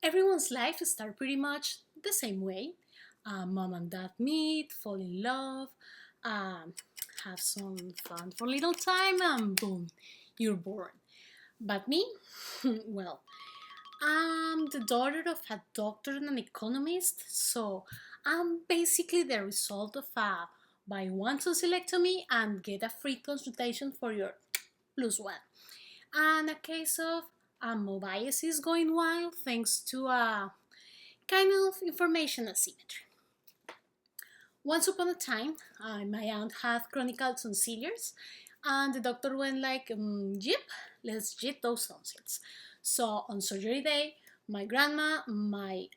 Everyone's life starts pretty much the same way. Mom and dad meet, fall in love, um, have some fun for a little time, and boom, you're born. But me, well, I'm the daughter of a doctor and an economist, so I'm basically the result of a buy one tonsilectomy and get a free consultation for your plus one. And a case of amoebiasis going wild thanks to a kind of information asymmetry. Once upon a time, my aunt had chronic tonsils, and the doctor went like, "Yep, let's get those tonsils." So on surgery day, my grandma, my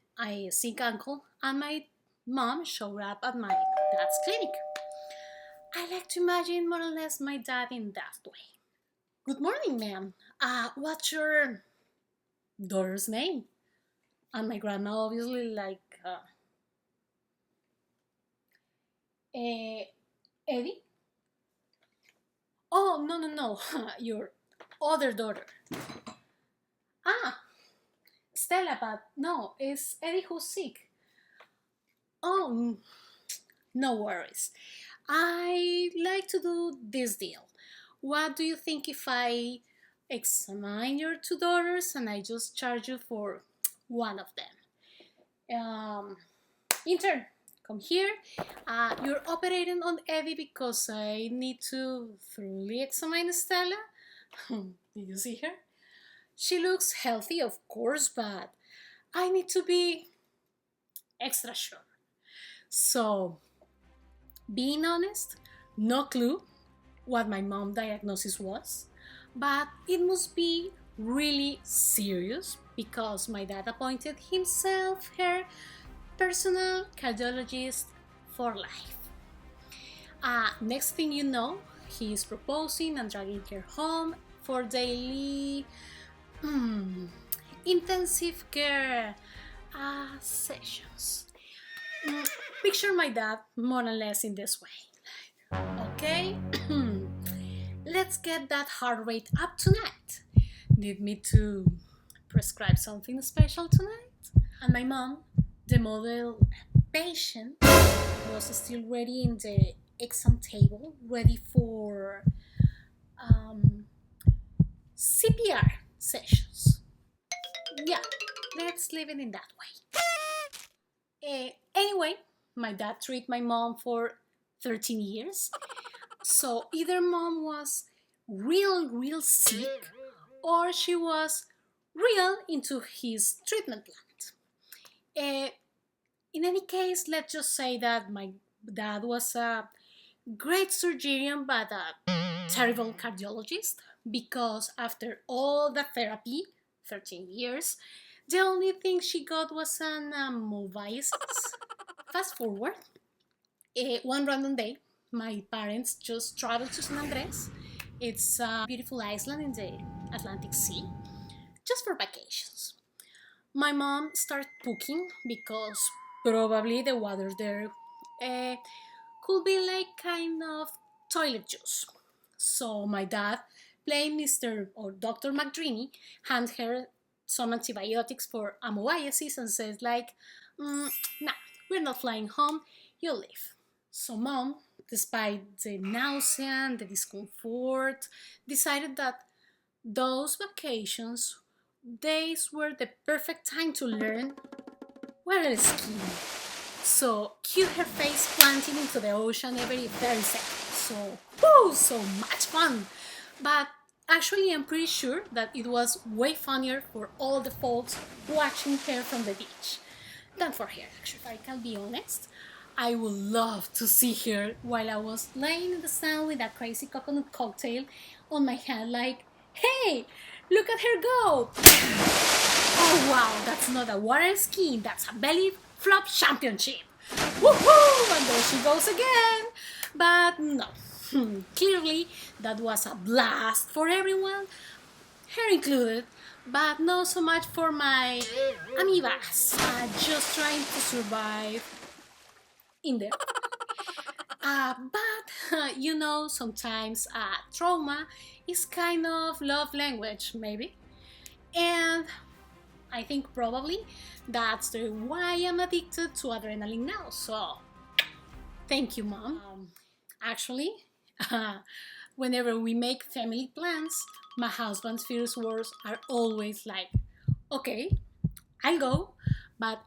sick uncle, and my mom showed up at my dad's clinic. I like to imagine more or less my dad in that way. Good morning, ma'am. What's your daughter's name? And my grandma obviously like, Eddie? Oh, no, no, no, your other daughter. Ah, Stella, but no, it's Eddie who's sick. Oh, no worries. I like to do this deal. What do you think if I examine your two daughters and I just charge you for one of them? Intern, come here. You're operating on Eddie because I need to thoroughly examine Stella. Did you see her? She looks healthy, of course, but I need to be extra sure. So, being honest, no clue what my mom's diagnosis was, but it must be really serious because my dad appointed himself her personal cardiologist for life. Next thing you know, he is proposing and dragging her home for daily intensive care sessions. Picture my dad more or less in this way. Okay, let's get that heart rate up tonight. Need me to prescribe something special tonight? And my mom, the model patient, was still ready in the exam table, ready for CPR sessions. Yeah, let's leave it in that way. Anyway, my dad treated my mom for 13 years. So either mom was real sick or she was real into his treatment plan. In any case, let's just say that my dad was a great surgeon but a terrible cardiologist because after all the therapy, 13 years, the only thing she got was an amoebiasis. Fast forward, one random day, my parents just traveled to San Andres. It's a beautiful island in the Atlantic Sea, just for vacations. My mom started cooking because probably the water there uh, could be like kind of toilet juice. So my dad, playing Mr. or Dr. McDreamy, hand her some antibiotics for amoebiasis and says like, nah, we're not flying home, you leave. So mom, despite the nausea and the discomfort, decided that those vacations days were the perfect time to learn water skiing. So cue her face planting into the ocean every 30 seconds. So, so much fun. But actually, I'm pretty sure that it was way funnier for all the folks watching her from the beach than for her. Actually, if I can be honest, I would love to see her while I was laying in the sun with a crazy coconut cocktail on my hand, like, hey, look at her go! Oh wow, that's not a water skiing, that's a belly flop championship. Woohoo! And there she goes again. But no, clearly that was a blast for everyone, her included, but not so much for my amoebas, just trying to survive in there. But sometimes trauma is kind of love language, maybe. And I think probably that's why I'm addicted to adrenaline now. So thank you, Mom. Actually, whenever we make family plans, my husband's first words are always like, okay, I'll go, but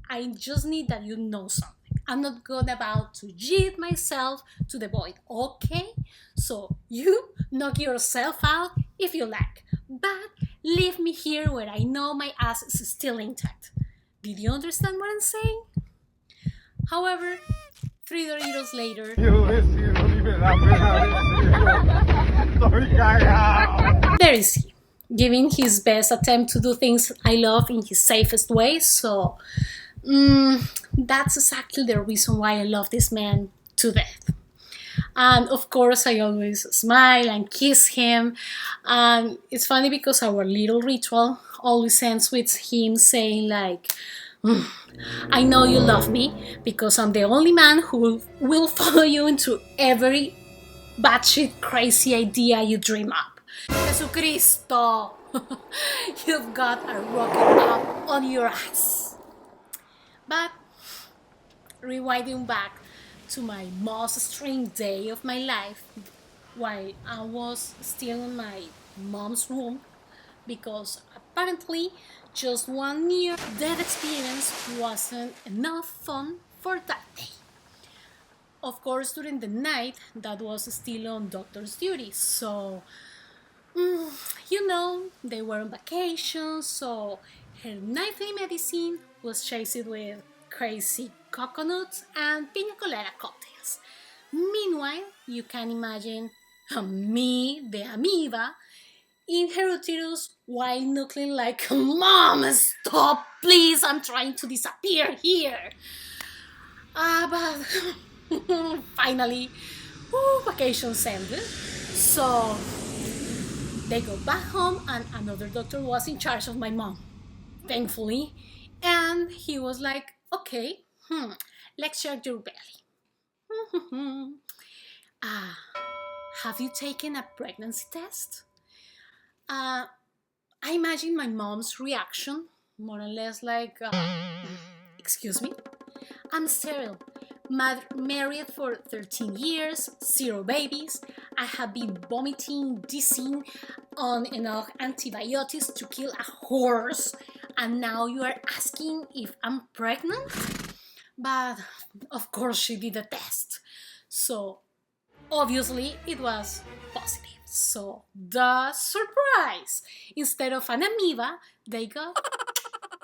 I just need that you know something. I'm not going about to cheat myself to the void, okay? So you knock yourself out if you like, but leave me here where I know my ass is still intact. Did you understand what I'm saying? However, 3 years later, there is he, giving his best attempt to do things I love in his safest way. So that's exactly the reason why I love this man to death. And of course, I always smile and kiss him. And it's funny because our little ritual always ends with him saying like, I know you love me because I'm the only man who will follow you into every batshit crazy idea you dream up. Jesucristo, you've got a rocket up on your ass. But rewinding back to my most strange day of my life, while I was still in my mom's room, because apparently just one near death experience wasn't enough fun for that day. Of course, during the night, that was still on doctor's duty, so they were on vacation, so her nightly medicine was chased with crazy coconuts and pina colada cocktails. Meanwhile, you can imagine me, the amoeba, in her uterus while knuckling like, Mom, stop, please, I'm trying to disappear here. But finally, vacations ended. So they go back home and another doctor was in charge of my mom, thankfully. And he was like, okay, let's check your belly. Have you taken a pregnancy test? I imagine my mom's reaction, more or less like, excuse me, I'm sterile, married for 13 years, 0 babies, I have been vomiting, dizzying on enough antibiotics to kill a horse, and now you are asking if I'm pregnant? But of course she did a test, so obviously it was positive. So the surprise! Instead of an amoeba, they got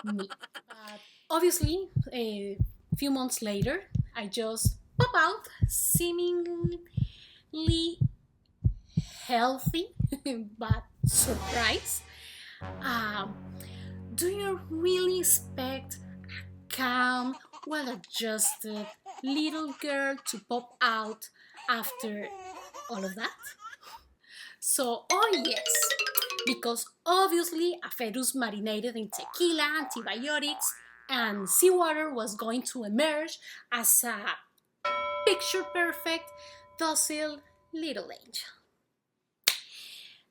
me. But obviously, a few months later, I just pop out, seemingly healthy, but surprise. Do you really expect a calm, well-adjusted little girl to pop out after all of that? So, oh yes, because obviously a fetus marinated in tequila, antibiotics, and seawater was going to emerge as a picture-perfect, docile little angel.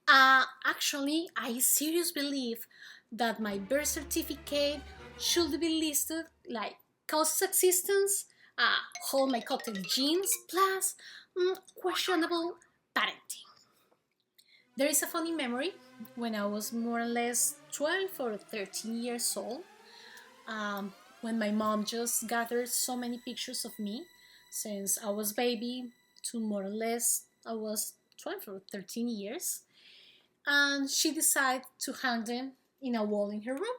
Actually, I seriously believe that my birth certificate should be listed like cause of existence, hold my cocktail genes, plus questionable parenting. There is a funny memory when I was more or less 12 or 13 years old, when my mom just gathered so many pictures of me since I was baby to more or less I was 12 or 13 years, and she decided to hang them in a wall in her room.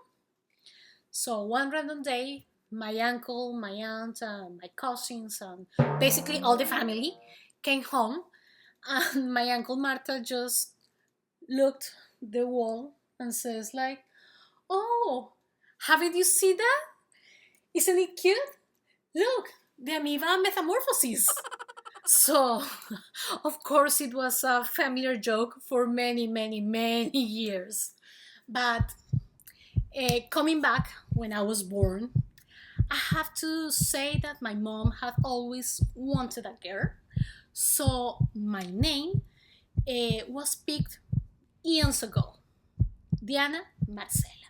So one random day, my uncle, my aunt, and my cousins, and basically all the family came home, and my uncle Marta just looked the wall and says like, "Oh, haven't you seen that? Isn't it cute? Look, the amoeba metamorphosis." So, of course, it was a familiar joke for many, many, many years. But coming back when I was born, I have to say that my mom had always wanted a girl. So, my name was picked eons ago, Diana Marcela.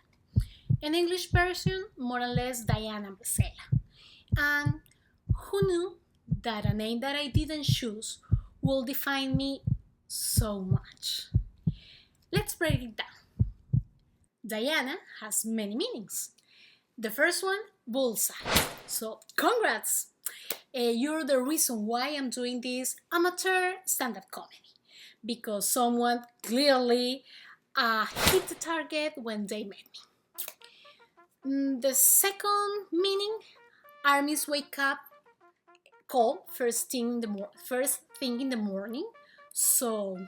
An English version, more or less Diana Marcela. And who knew that a name that I didn't choose will define me so much? Let's break it down. Diana has many meanings. The first one, bullseye. So, congrats! You're the reason why I'm doing this amateur stand-up comedy. Because someone clearly hit the target when they met me. The second meaning, armies wake up call first thing in the morning. So,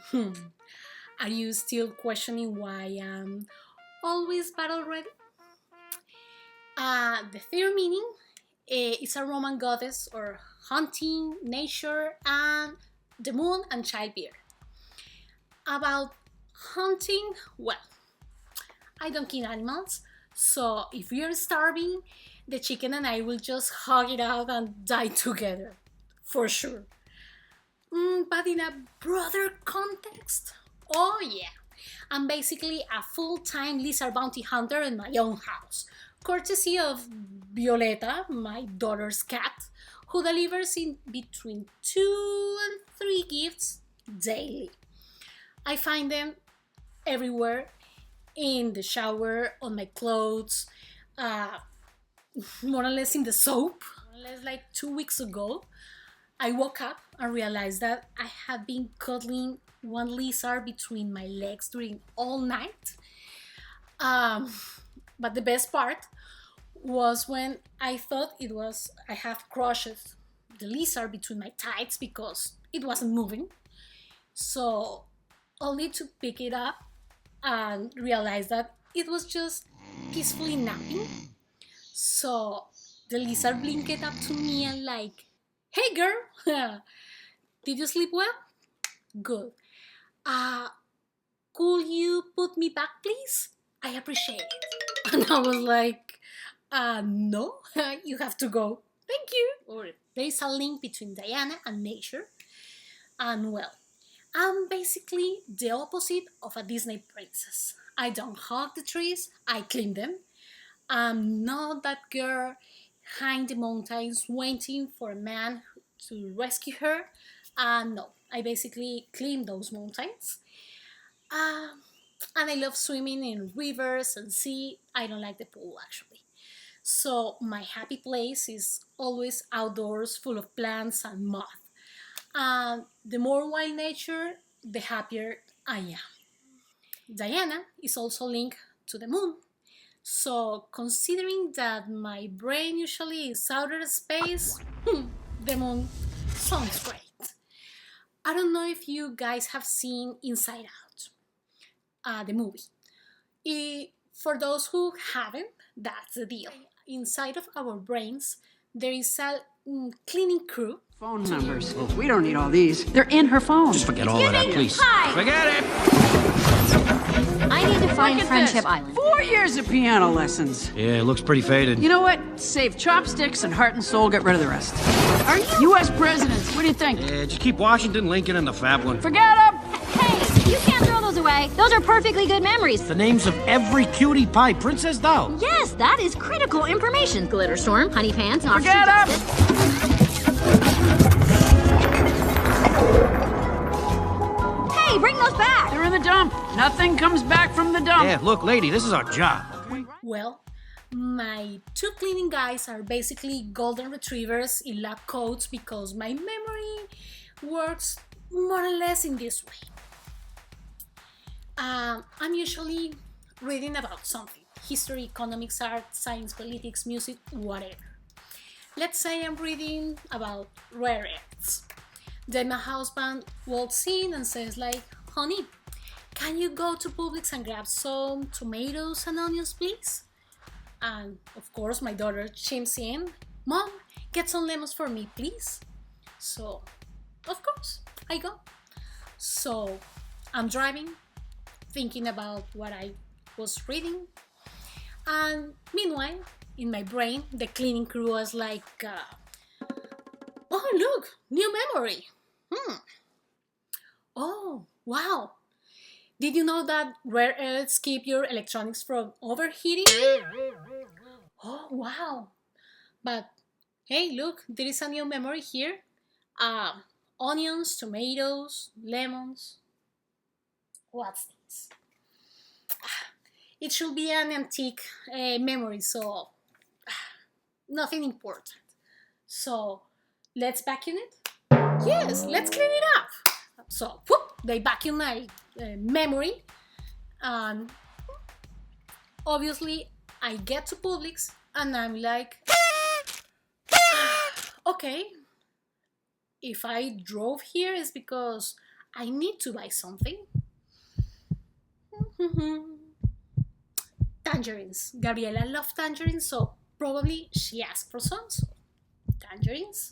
are you still questioning why I'm always battle ready? The third meaning is a Roman goddess or hunting, nature, and the moon and childbearing. About hunting, well, I don't kill animals, so if you're starving, the chicken and I will just hug it out and die together, for sure. But in a broader context, oh yeah, I'm basically a full-time lizard bounty hunter in my own house, courtesy of Violeta, my daughter's cat, who delivers in between 2 and 3 gifts daily. I find them everywhere, in the shower, on my clothes, more or less in the soap. More or less like 2 weeks ago, I woke up and realized that I had been cuddling one lizard between my legs during all night. But the best part was when I thought I have crushed the lizard between my thighs because it wasn't moving. So only to pick it up and realize that it was just peacefully napping. So the lizard blinked up to me and like, "Hey girl, did you sleep well? Good. Could you put me back, please? I appreciate it." And I was like, no, you have to go. Thank you. Or there is a link between Diana and nature. And well, I'm basically the opposite of a Disney princess. I don't hug the trees, I climb them. I'm not that girl high in the mountains waiting for a man to rescue her. No, I basically climb those mountains. And I love swimming in rivers and sea. I don't like the pool actually. So my happy place is always outdoors, full of plants and mud. And the more wild nature, the happier I am. Diana is also linked to the moon. So considering that my brain usually is outer space, the moon sounds great. I don't know if you guys have seen Inside Out, the movie. For those who haven't, that's the deal. Inside of our brains, there is a cleaning crew. Phone numbers. We don't need all these. They're in her phone. Just forget all of that, please. Hi. Forget it! I need to find Friendship Island. 4 years of piano lessons. Yeah, it looks pretty faded. You know what? Save chopsticks and heart and soul, get rid of the rest. Are you U.S. presidents? What do you think? Yeah, just keep Washington, Lincoln, and the Fab one. Forget them! Hey, you can't throw those away. Those are perfectly good memories. The names of every cutie pie princess doll. Yes, that is critical information. Glitter Storm, Honey Pants, and Forget them! Hey, bring those back. They're in the dump. Nothing comes back from the dump. Yeah, look, lady, this is our job. Well, my 2 cleaning guys are basically golden retrievers in lab coats because my memory works more or less in this way. I'm usually reading about something: history, economics, art, science, politics, music, whatever. Let's say I'm reading about rare earths. Then my husband walks in and says like, "Honey, can you go to Publix and grab some tomatoes and onions, please?" And of course my daughter chimes in, "Mom, get some lemons for me, please." So, of course, I go. So, I'm driving, thinking about what I was reading. And meanwhile, in my brain, the cleaning crew was like, "Oh, look, new memory. Oh, wow. Did you know that rare earths keep your electronics from overheating? Oh, wow. But hey, look, there is a new memory here. Uh, Onions, tomatoes, lemons. What's this? It should be an antique memory, so nothing important. So let's vacuum it? Yes, let's clean it up. So whoop, they vacuum my memory, and obviously I get to Publix and I'm like, okay, if I drove here is because I need to buy something. Tangerines. Gabriela loves tangerines, so probably she asked for some. So tangerines.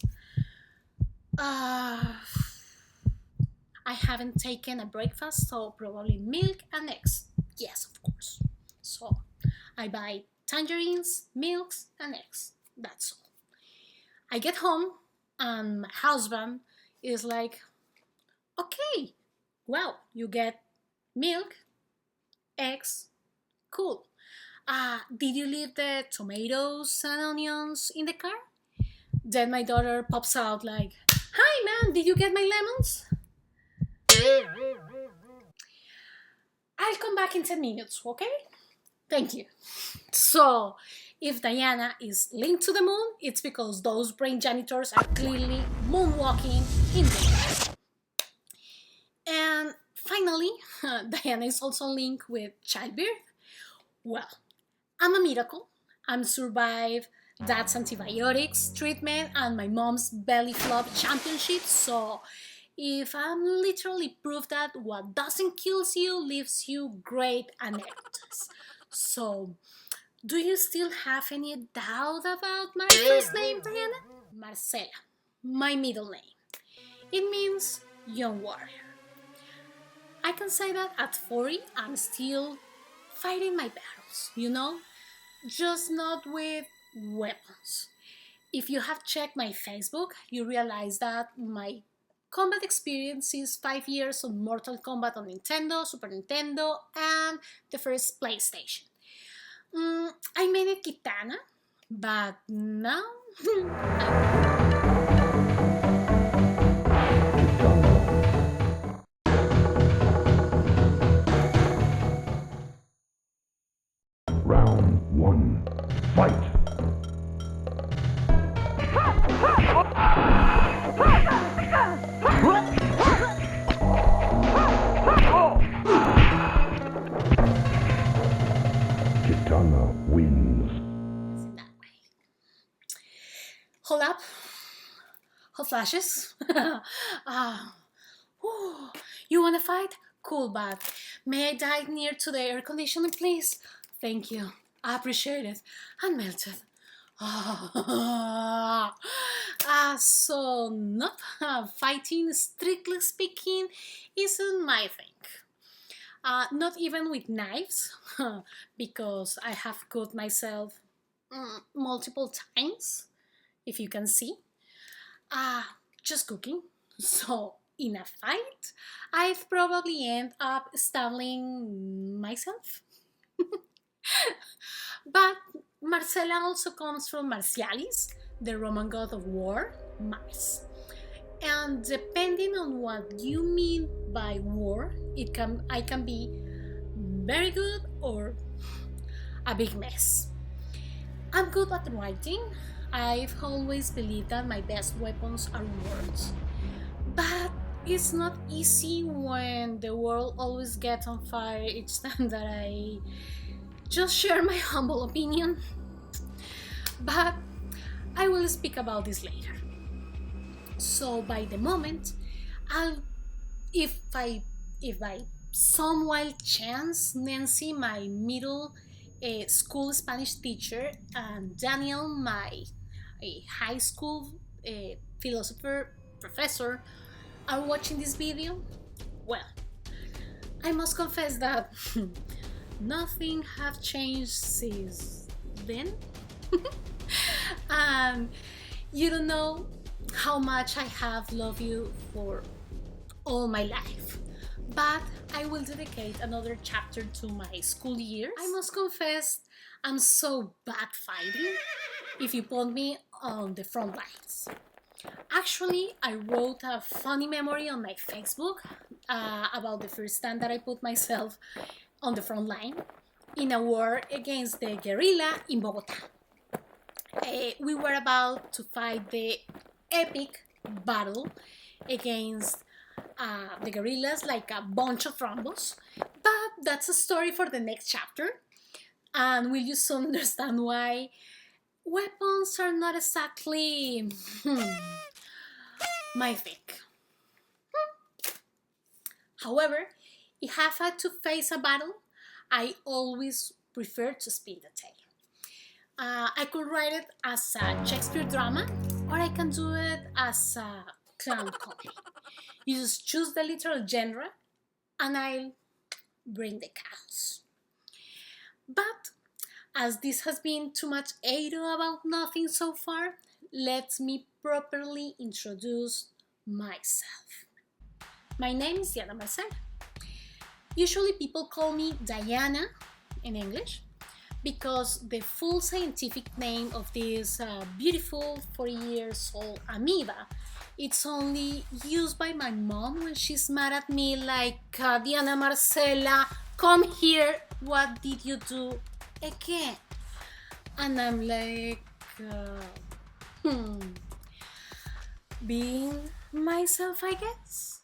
I haven't taken a breakfast, so probably milk and eggs. Yes, of course. So I buy tangerines, milks, and eggs. That's all. I get home and my husband is like, okay, well, you get milk, eggs, cool. Did you leave the tomatoes and onions in the car? Then my daughter pops out like, hi man, did you get my lemons? I'll come back in 10 minutes, okay? Thank you. So, if Diana is linked to the moon, it's because those brain janitors are clearly moonwalking in the air. And finally, Diana is also linked with childbirth. Well, I'm a miracle. I'm survived dad's antibiotics treatment and my mom's belly flop championship. So if I'm literally proof that what doesn't kill you leaves you great anecdotes. So do you still have any doubt about my first name, Diana? Marcela, my middle name. It means young warrior. I can say that at 40, I'm still fighting my battles, just not with weapons. If you have checked my Facebook, you realize that my combat experience is 5 years on Mortal Kombat on Nintendo, Super Nintendo, and the first PlayStation. I made it Kitana, but now Round one, fight! Kitana wins. in that way. Hold up. Hold flashes. You wanna fight? Cool, but may I die near to the air conditioning, please? Thank you. I appreciate it. I'm melted. So nope, fighting, strictly speaking, isn't my thing. Not even with knives, because I have cut myself multiple times, if you can see. Just cooking. So in a fight, I've probably end up stabbing myself. But Marcela also comes from Martialis, the Roman god of war, Mars. And depending on what you mean by war, I can be very good or a big mess. I'm good at writing. I've always believed that my best weapons are words. But it's not easy when the world always gets on fire each time that I just share my humble opinion. But I will speak about this later. So by the moment, if by some wild chance, Nancy, my middle school Spanish teacher, and Daniel, my high school philosopher professor, are watching this video, well, I must confess that nothing have changed since then. And you don't know how much I have loved you for all my life. but I will dedicate another chapter to my school years. I must confess, I'm so bad fighting if you put me on the front lines. Actually, I wrote a funny memory on my Facebook about the first time that I put myself on the front line in a war against the guerrilla in Bogota. We were about to fight the epic battle against the guerrillas like a bunch of Rambos, but that's a story for the next chapter, and will you soon understand why weapons are not exactly my thing. However, if I have had to face a battle, I always prefer to spin the tale. I could write it as a Shakespeare drama, or I can do it as a clown comedy. You just choose the literal genre, and I'll bring the chaos. But as this has been too much ado about nothing so far, let me properly introduce myself. My name is Diana Marcela. Usually people call me Diana in English because the full scientific name of this beautiful 4 years old amoeba, it's only used by my mom when she's mad at me like, Diana Marcela, come here, what did you do again? And I'm like, being myself, I guess.